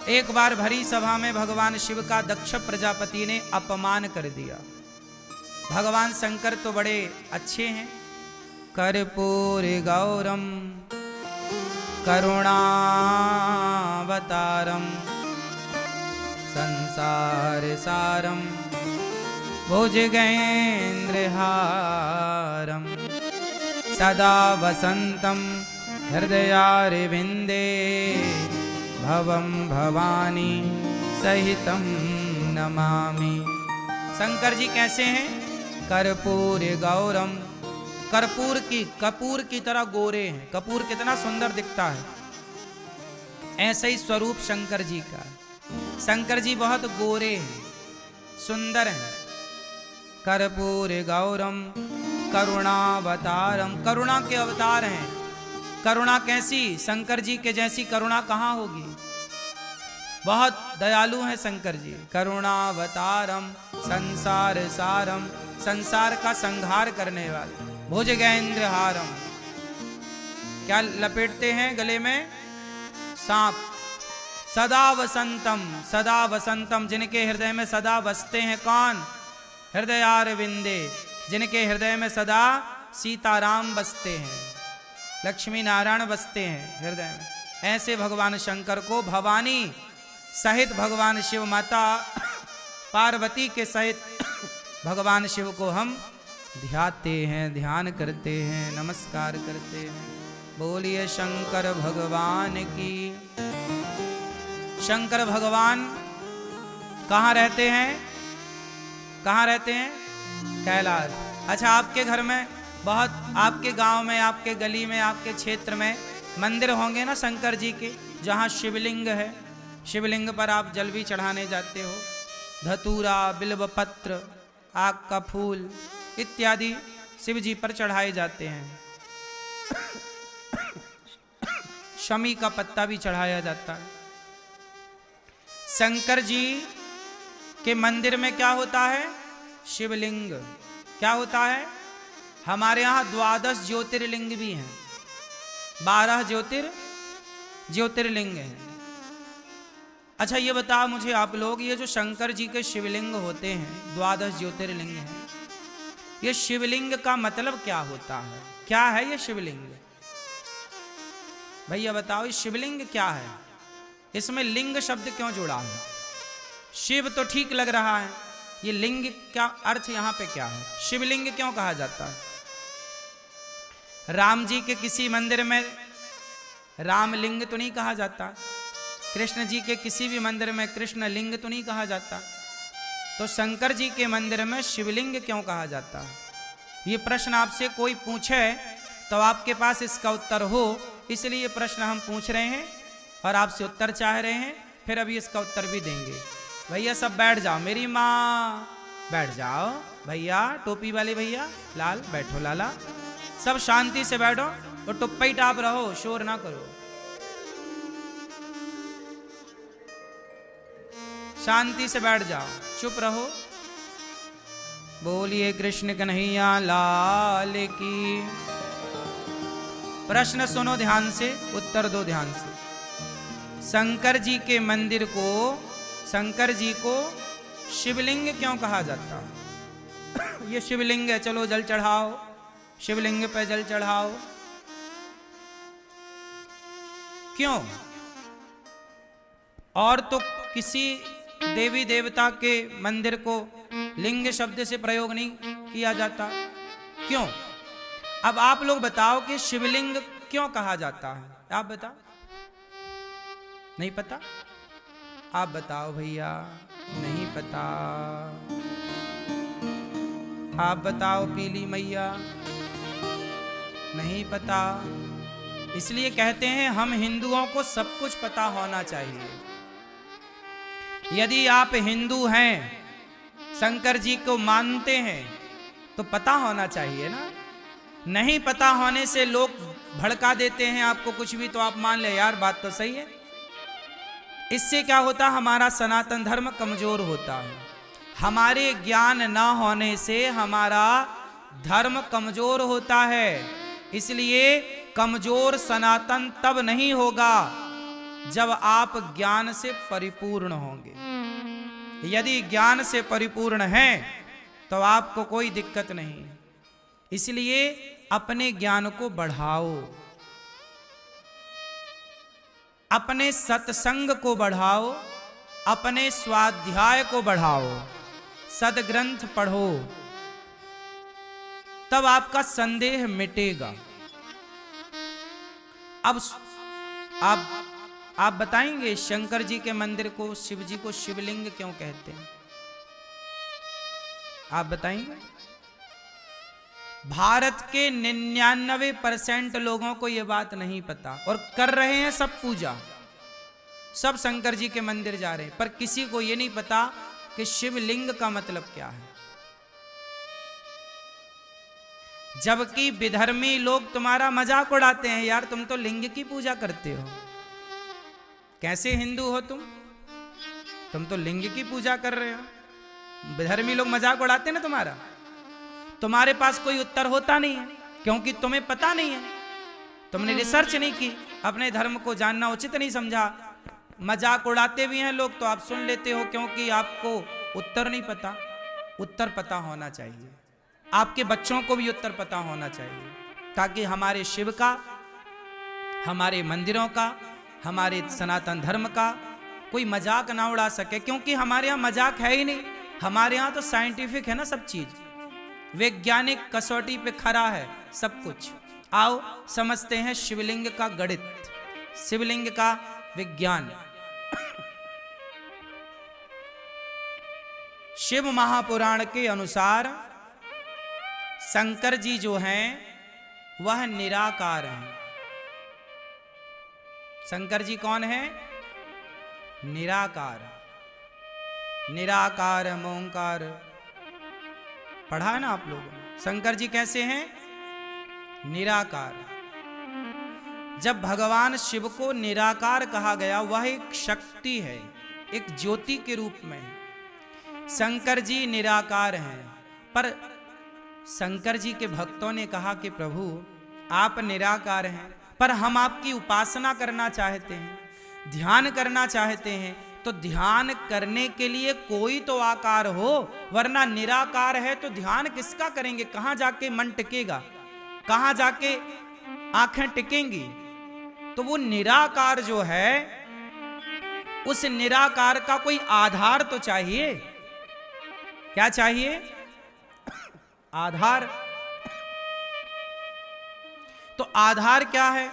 एक बार भरी सभा में भगवान शिव का दक्ष प्रजापति ने अपमान कर दिया। भगवान शंकर तो बड़े अच्छे हैं। कर्पूर गौरम करुणावतारम संसार सारम भुजगेन्द्रहारम सदा वसंतम हृदयारविंदे भवम भवानी सहितम नमामि। शंकर जी कैसे हैं? कर्पूर गौरम, कपूर की तरह गोरे हैं। कपूर कितना सुंदर दिखता है, ऐसे ही स्वरूप शंकर जी का। शंकर जी बहुत गोरे हैं, सुंदर हैं। कर्पूर गौरम करुणावतारम, करुणा के अवतार हैं। करुणा कैसी? शंकर जी के जैसी करुणा कहाँ होगी। बहुत दयालु हैं शंकर जी। करुणावतारम संसार सारम, संसार का संहार करने वाले। भुजगेन्द्रहारम, क्या लपेटते हैं गले में? सांप। सदा वसंतम, सदा वसंतम, जिनके हृदय में सदा बसते हैं कौन? हृदयारविंदे, जिनके हृदय में सदा सीताराम बसते हैं, लक्ष्मी नारायण बसते हैं हृदय में। ऐसे भगवान शंकर को भवानी सहित भगवान शिव माता पार्वती के सहित भगवान शिव को हम ध्याते हैं, ध्यान करते हैं, नमस्कार करते हैं। बोलिए शंकर भगवान की। शंकर भगवान कहाँ रहते हैं? कहाँ रहते हैं? कैलाश। अच्छा, आपके घर में बहुत, आपके गांव में, आपके गली में, आपके क्षेत्र में मंदिर होंगे ना शंकर जी के, जहाँ शिवलिंग है। शिवलिंग पर आप जल भी चढ़ाने जाते हो। धतूरा, बिल्वपत्र, आग का फूल इत्यादि शिव जी पर चढ़ाए जाते हैं। शमी का पत्ता भी चढ़ाया जाता है। शंकर जी के मंदिर में क्या होता है? शिवलिंग। क्या होता है? हमारे यहाँ 12 ज्योतिर्लिंग भी हैं। 12 ज्योतिर्लिंग हैं। अच्छा, ये बताओ मुझे आप लोग, ये जो शंकर जी के शिवलिंग होते हैं, 12 ज्योतिर्लिंग हैं, ये शिवलिंग का मतलब क्या होता है? क्या है ये शिवलिंग? भैया बताओ, ये शिवलिंग क्या है? इसमें लिंग शब्द क्यों जुड़ा है? शिव तो ठीक लग रहा है, ये लिंग क्या अर्थ यहाँ पे क्या है? शिवलिंग क्यों कहा जाता है? राम जी के किसी मंदिर में रामलिंग तो नहीं कहा जाता। कृष्ण जी के किसी भी मंदिर में कृष्ण लिंग तो नहीं कहा जाता। तो शंकर जी के मंदिर में शिवलिंग क्यों कहा जाता है? ये प्रश्न आपसे कोई पूछे तो आपके पास इसका उत्तर हो, इसलिए ये प्रश्न हम पूछ रहे हैं और आपसे उत्तर चाह रहे हैं। फिर अभी इसका उत्तर भी देंगे। भैया सब बैठ जाओ, मेरी माँ बैठ जाओ। भैया टोपी वाले भैया, लाल बैठो, लाला सब शांति से बैठो और टुप्पी टाप रहो, शोर ना करो, शांति से बैठ जाओ, चुप रहो। बोलिए कृष्ण कन्हैया लाल की। प्रश्न सुनो ध्यान से, उत्तर दो ध्यान से। शंकर जी के मंदिर को, शंकर जी को शिवलिंग क्यों कहा जाता है? ये शिवलिंग है, चलो जल चढ़ाओ, शिवलिंग पे जल चढ़ाओ। क्यों? और तो किसी देवी देवता के मंदिर को लिंग शब्द से प्रयोग नहीं किया जाता, क्यों? अब आप लोग बताओ कि शिवलिंग क्यों कहा जाता है? आप बताओ। नहीं पता? आप बताओ भैया। नहीं पता? आप बताओ पीली मैया। नहीं पता? इसलिए कहते हैं हम हिंदुओं को सब कुछ पता होना चाहिए। यदि आप हिंदू हैं, शंकर जी को मानते हैं, तो पता होना चाहिए ना। नहीं पता होने से लोग भड़का देते हैं आपको कुछ भी, तो आप मान ले यार बात तो सही है। इससे क्या होता? हमारा सनातन धर्म कमजोर होता है। हमारे ज्ञान न होने से हमारा धर्म कमजोर होता है। इसलिए कमजोर सनातन तब नहीं होगा जब आप ज्ञान से परिपूर्ण होंगे। यदि ज्ञान से परिपूर्ण हैं तो आपको कोई दिक्कत नहीं। इसलिए अपने ज्ञान को बढ़ाओ, अपने सत्संग को बढ़ाओ, अपने स्वाध्याय को बढ़ाओ, सदग्रंथ पढ़ो, तब आपका संदेह मिटेगा। अब आप बताएंगे शंकर जी के मंदिर को, शिव जी को शिवलिंग क्यों कहते हैं? आप बताएंगे? भारत के 99% लोगों को यह बात नहीं पता और कर रहे हैं सब पूजा, सब शंकर जी के मंदिर जा रहे हैं, पर किसी को यह नहीं पता कि शिवलिंग का मतलब क्या है। जबकि विधर्मी लोग तुम्हारा मजाक उड़ाते हैं, यार तुम तो लिंग की पूजा करते हो, कैसे हिंदू हो तुम तो लिंग की पूजा कर रहे हो। विधर्मी लोग मजाक उड़ाते हैं ना तुम्हारा, तुम्हारे पास कोई उत्तर होता नहीं है क्योंकि तुम्हें पता नहीं है, तुमने रिसर्च नहीं की, अपने धर्म को जानना उचित नहीं समझा। मजाक उड़ाते भी हैं लोग तो आप सुन लेते हो क्योंकि आपको उत्तर नहीं पता। उत्तर पता होना चाहिए, आपके बच्चों को भी उत्तर पता होना चाहिए, ताकि हमारे शिव का, हमारे मंदिरों का, हमारे सनातन धर्म का कोई मजाक ना उड़ा सके। क्योंकि हमारे यहाँ मजाक है ही नहीं, हमारे यहाँ तो साइंटिफिक है ना सब चीज, वैज्ञानिक कसौटी पे खरा है सब कुछ। आओ समझते हैं शिवलिंग का गणित, शिवलिंग का विज्ञान। शिव महापुराण के अनुसार शंकर जी जो हैं वह निराकार हैं। शंकर जी कौन है? निराकार। निराकार ओंकार पढ़ा है ना आप लोगों ने। शंकर जी कैसे हैं? निराकार। जब भगवान शिव को निराकार कहा गया, वह एक शक्ति है, एक ज्योति के रूप में। शंकर जी निराकार हैं, पर शंकर जी के भक्तों ने कहा कि प्रभु आप निराकार हैं, पर हम आपकी उपासना करना चाहते हैं, ध्यान करना चाहते हैं, तो ध्यान करने के लिए कोई तो आकार हो, वरना निराकार है तो ध्यान किसका करेंगे? कहां जाके मन टिकेगा, कहां जाके आंखें टिकेंगी? तो वो निराकार जो है, उस निराकार का कोई आधार तो चाहिए। क्या चाहिए? आधार। तो आधार क्या है?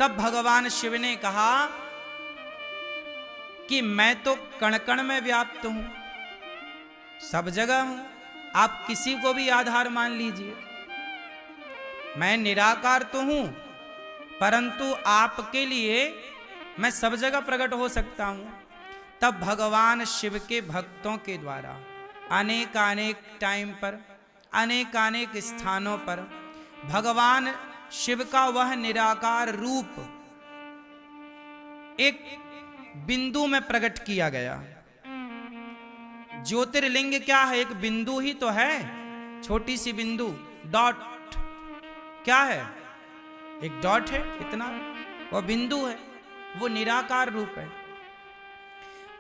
तब भगवान शिव ने कहा कि मैं तो कण कण में व्याप्त हूं, सब जगह हूं, आप किसी को भी आधार मान लीजिए। मैं निराकार तो हूं, परंतु आपके लिए मैं सब जगह प्रकट हो सकता हूं। तब भगवान शिव के भक्तों के द्वारा अनेक टाइम पर, अनेक स्थानों पर भगवान शिव का वह निराकार रूप एक बिंदु में प्रकट किया गया। ज्योतिर्लिंग क्या है? एक बिंदु ही तो है, छोटी सी बिंदु, डॉट। क्या है? एक डॉट है, इतना वो बिंदु है, वो निराकार रूप है।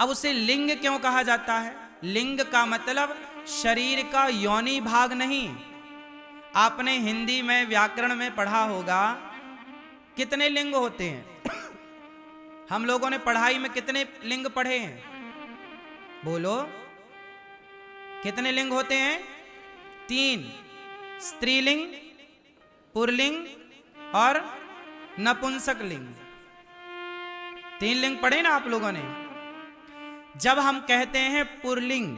अब उसे लिंग क्यों कहा जाता है? लिंग का मतलब शरीर का योनि भाग नहीं। आपने हिंदी में व्याकरण में पढ़ा होगा कितने लिंग होते हैं। हम लोगों ने पढ़ाई में कितने लिंग पढ़े हैं? बोलो, कितने लिंग होते हैं? 3, स्त्रीलिंग, पुरलिंग और नपुंसक लिंग। 3 लिंग पढ़े ना आप लोगों ने। जब हम कहते हैं पुरलिंग,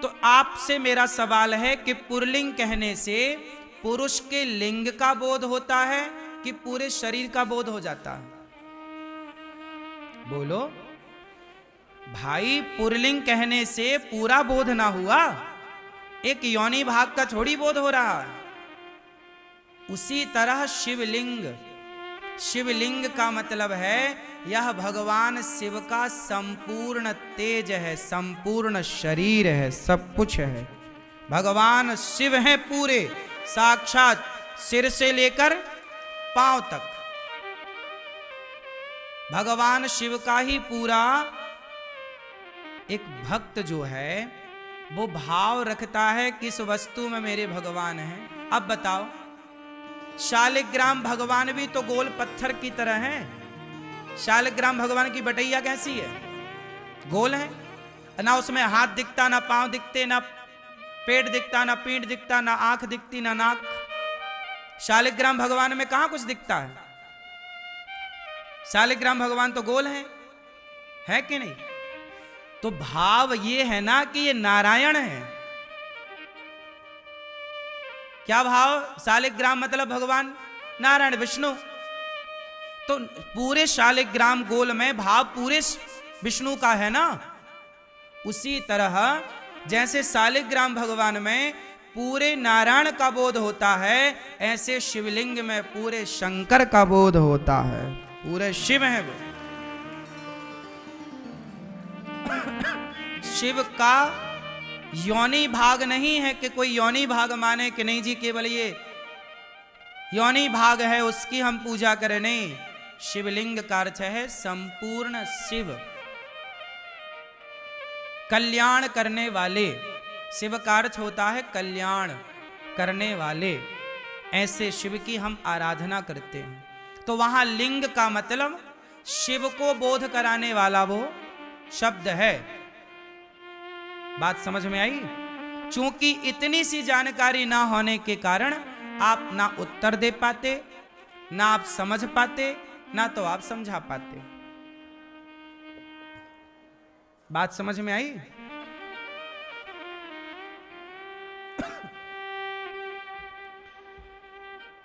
तो आपसे मेरा सवाल है कि पुरलिंग कहने से पुरुष के लिंग का बोध होता है कि पूरे शरीर का बोध हो जाता है? बोलो भाई, पुरलिंग कहने से पूरा बोध ना हुआ, एक योनि भाग का थोड़ी बोध हो रहा है। उसी तरह शिवलिंग, शिवलिंग का मतलब है यह भगवान शिव का संपूर्ण तेज है, संपूर्ण शरीर है, सब कुछ है। भगवान शिव हैं पूरे, साक्षात सिर से लेकर पांव तक। भगवान शिव का ही पूरा एक भक्त जो है वो भाव रखता है किस वस्तु में मेरे भगवान हैं। अब बताओ, शालिग्राम भगवान भी तो गोल पत्थर की तरह हैं। शालिग्राम भगवान की बटैया कैसी है? गोल है ना, उसमें हाथ दिखता, ना पांव दिखते, ना पेट दिखता, ना पीठ दिखता, ना आंख दिखती, ना नाक। शालिग्राम भगवान में कहां कुछ दिखता है? शालिग्राम भगवान तो गोल है कि नहीं? तो भाव ये है ना कि ये नारायण है। क्या भाव? शालिग्राम मतलब भगवान नारायण विष्णु। तो पूरे शालिग्राम गोल में भाव पूरे विष्णु का है ना। उसी तरह जैसे शालिग्राम भगवान में पूरे नारायण का बोध होता है, ऐसे शिवलिंग में पूरे शंकर का बोध होता है। पूरे शिव है वो। शिव का योनि भाग नहीं है कि कोई योनि भाग माने कि नहीं जी केवल ये योनि भाग है उसकी हम पूजा करें। नहीं, शिवलिंग का अर्थ है संपूर्ण शिव, कल्याण करने वाले। शिव का अर्थ होता है कल्याण करने वाले। ऐसे शिव की हम आराधना करते हैं। तो वहां लिंग का मतलब शिव को बोध कराने वाला वो शब्द है। बात समझ में आई? चूंकि इतनी सी जानकारी ना होने के कारण आप ना उत्तर दे पाते, ना आप समझ पाते, ना तो आप समझा पाते। बात समझ में आई?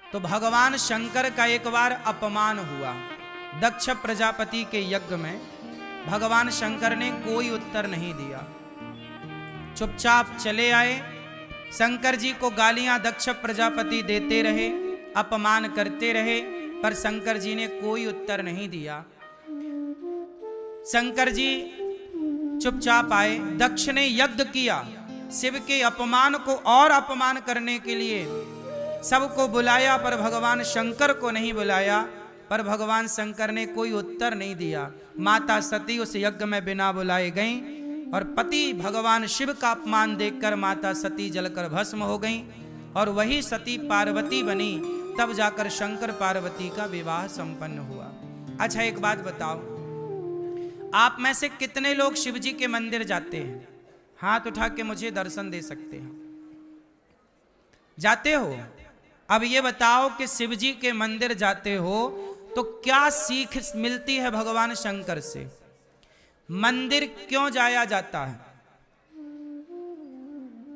तो भगवान शंकर का एक बार अपमान हुआ। दक्ष प्रजापति के यज्ञ में भगवान शंकर ने कोई उत्तर नहीं दिया, चुपचाप चले आए। शंकर जी को गालियां दक्ष प्रजापति देते रहे, अपमान करते रहे, पर शंकर जी ने कोई उत्तर नहीं दिया। शंकर जी चुपचाप आए। दक्ष ने यज्ञ किया, शिव के अपमान को और अपमान करने के लिए सबको बुलाया, पर भगवान शंकर को नहीं बुलाया। पर भगवान शंकर ने कोई उत्तर नहीं दिया। माता सती उस यज्ञ में बिना बुलाए गईं और पति भगवान शिव का अपमान देखकर माता सती जलकर भस्म हो गईं और वही सती पार्वती बनी। तब जाकर शंकर पार्वती का विवाह संपन्न हुआ। अच्छा एक बात बताओ, आप में से कितने लोग शिव जी के मंदिर जाते हैं? हाथ उठा के मुझे दर्शन दे सकते हैं। जाते हो? अब ये बताओ कि शिव जी के मंदिर जाते हो तो क्या सीख मिलती है भगवान शंकर से? मंदिर क्यों जाया जाता है?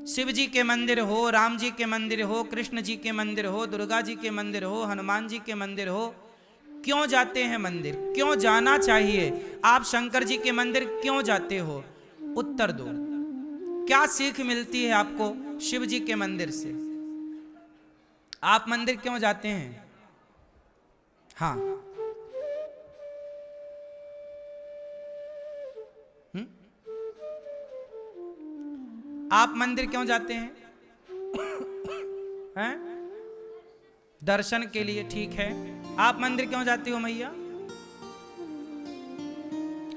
शिव जी के मंदिर हो, राम जी के मंदिर हो, कृष्ण जी के मंदिर हो, दुर्गा जी के मंदिर हो, हनुमान जी के मंदिर हो, क्यों जाते हैं मंदिर? क्यों जाना चाहिए? आप शंकर जी के मंदिर क्यों जाते हो? उत्तर दो। क्या सीख मिलती है आपको शिव जी के मंदिर से? आप मंदिर क्यों जाते हैं? हाँ, आप मंदिर क्यों जाते हैं? हैं? दर्शन के लिए, ठीक है। आप मंदिर क्यों जाते हो मैया?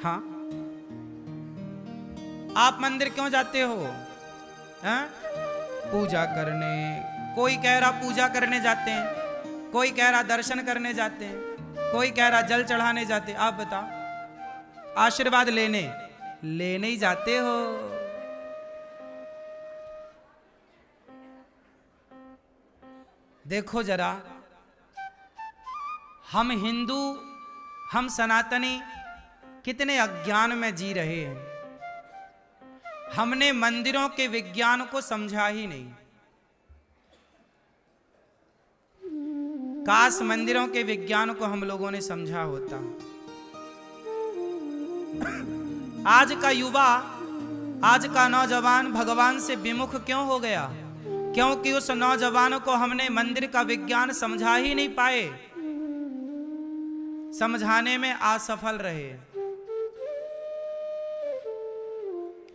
हाँ, आप मंदिर क्यों जाते हो? हैं? पूजा करने। कोई कह रहा पूजा करने जाते हैं, कोई कह रहा दर्शन करने जाते हैं, कोई कह रहा जल चढ़ाने जाते हैं। आप बताओ, आशीर्वाद लेने ही जाते हो। देखो जरा, हम हिंदू, हम सनातनी कितने अज्ञान में जी रहे हैं। हमने मंदिरों के विज्ञान को समझा ही नहीं। काश मंदिरों के विज्ञान को हम लोगों ने समझा होता। आज का युवा, आज का नौजवान भगवान से विमुख क्यों हो गया? क्योंकि उस नौजवान को हमने मंदिर का विज्ञान समझा ही नहीं पाए, समझाने में असफल रहे।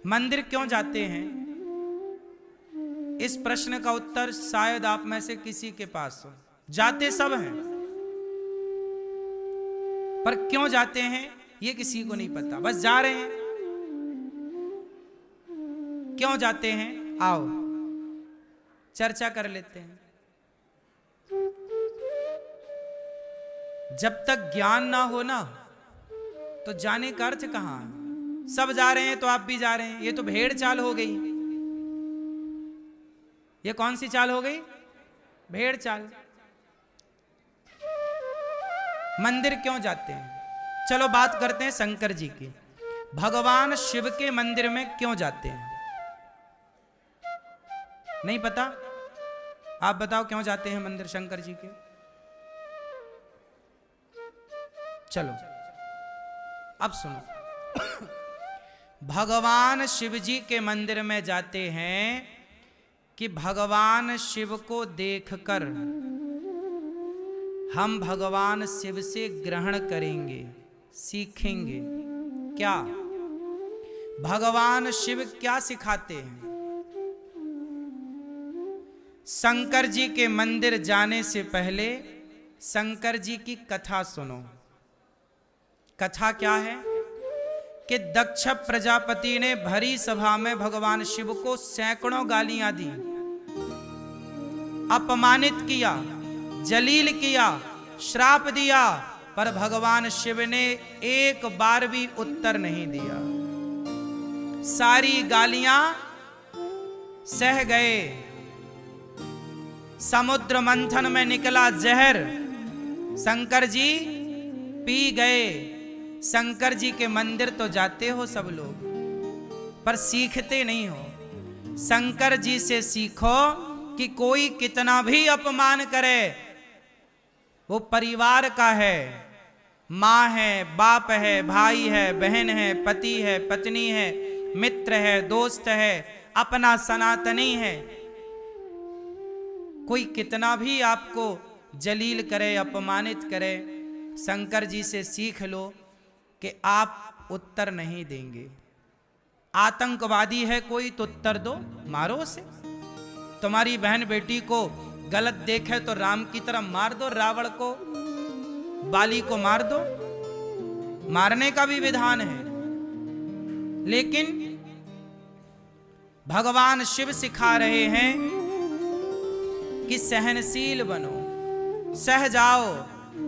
मंदिर क्यों जाते हैं? इस प्रश्न का उत्तर शायद आप में से किसी के पास हो। जाते सब हैं, पर क्यों जाते हैं ये किसी को नहीं पता, बस जा रहे हैं। क्यों जाते हैं, आओ चर्चा कर लेते हैं। जब तक ज्ञान ना हो ना तो जाने का अर्थ कहां है। सब जा रहे हैं तो आप भी जा रहे हैं, ये तो भेड़ चाल हो गई। ये कौन सी चाल हो गई, भेड़ चाल। मंदिर क्यों जाते हैं, चलो बात करते हैं शंकर जी की। भगवान शिव के मंदिर में क्यों जाते हैं, नहीं पता? आप बताओ क्यों जाते हैं मंदिर शंकर जी के। चलो अब सुनो। भगवान शिव जी के मंदिर में जाते हैं कि भगवान शिव को देखकर हम भगवान शिव से ग्रहण करेंगे, सीखेंगे। क्या भगवान शिव क्या सिखाते हैं? शंकर जी के मंदिर जाने से पहले शंकर जी की कथा सुनो। कथा क्या है कि दक्ष प्रजापति ने भरी सभा में भगवान शिव को सैकड़ों गालियां दी, अपमानित किया, जलील किया, श्राप दिया, पर भगवान शिव ने एक बार भी उत्तर नहीं दिया। सारी गालियां सह गए। समुद्र मंथन में निकला जहर शंकर जी पी गए। शंकर जी के मंदिर तो जाते हो सब लोग, पर सीखते नहीं हो। शंकर जी से सीखो कि कोई कितना भी अपमान करे, वो परिवार का है, माँ है, बाप है, भाई है, बहन है, पति है, पत्नी है, मित्र है, दोस्त है, अपना सनातनी है। कोई कितना भी आपको जलील करे, अपमानित करे, शंकर जी से सीख लो कि आप उत्तर नहीं देंगे। आतंकवादी है कोई तो उत्तर दो, मारो उसे। तुम्हारी बहन बेटी को गलत देखे तो राम की तरह मार दो, रावण को, बाली को मार दो, मारने का भी विधान है। लेकिन भगवान शिव सिखा रहे हैं कि सहनशील बनो, सह जाओ।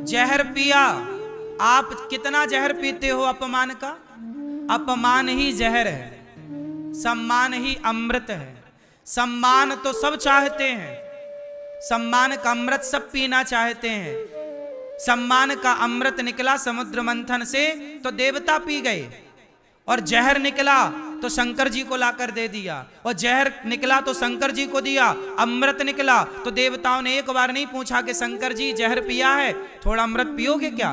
जहर पिया, आप कितना जहर पीते हो अपमान का? अपमान ही जहर है, सम्मान ही अमृत है। सम्मान तो सब चाहते हैं, सम्मान का अमृत सब पीना चाहते हैं। सम्मान का अमृत निकला समुद्र मंथन से तो देवता पी गए, और जहर निकला तो शंकर जी को लाकर दे दिया, और जहर निकला तो शंकर जी को दिया। अमृत निकला तो देवताओं ने एक बार नहीं पूछा कि शंकर जी जहर पिया है, थोड़ा अमृत पियोगे क्या?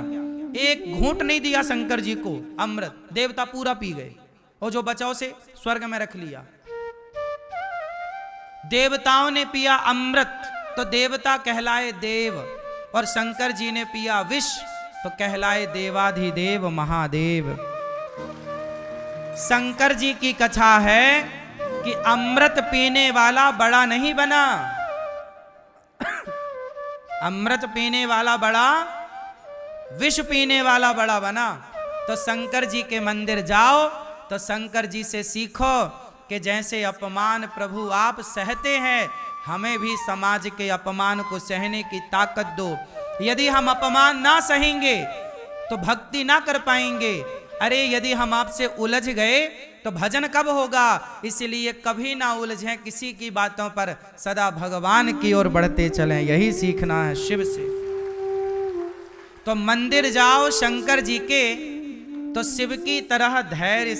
एक घूंट नहीं दिया शंकर जी को अमृत, देवता पूरा पी गए, और जो बचा उसे स्वर्ग में रख लिया। देवताओं ने पिया अमृत तो देवता कहलाए देव, और शंकर जी ने पिया विष तो कहलाए देवाधिदेव महादेव। शंकर जी की कथा है कि अमृत पीने वाला बड़ा नहीं बना, अमृत पीने वाला बड़ा, विष पीने वाला बड़ा बना। तो शंकर जी के मंदिर जाओ तो शंकर जी से सीखो कि जैसे अपमान प्रभु आप सहते हैं, हमें भी समाज के अपमान को सहने की ताकत दो। यदि हम अपमान ना सहेंगे तो भक्ति ना कर पाएंगे। अरे यदि हम आपसे उलझ गए तो भजन कब होगा? इसलिए कभी ना उलझें किसी की बातों पर, सदा भगवान की ओर बढ़ते चलें, यही सीखना है शिव से। तो मंदिर जाओ शंकर जी के तो शिव की तरह धैर्य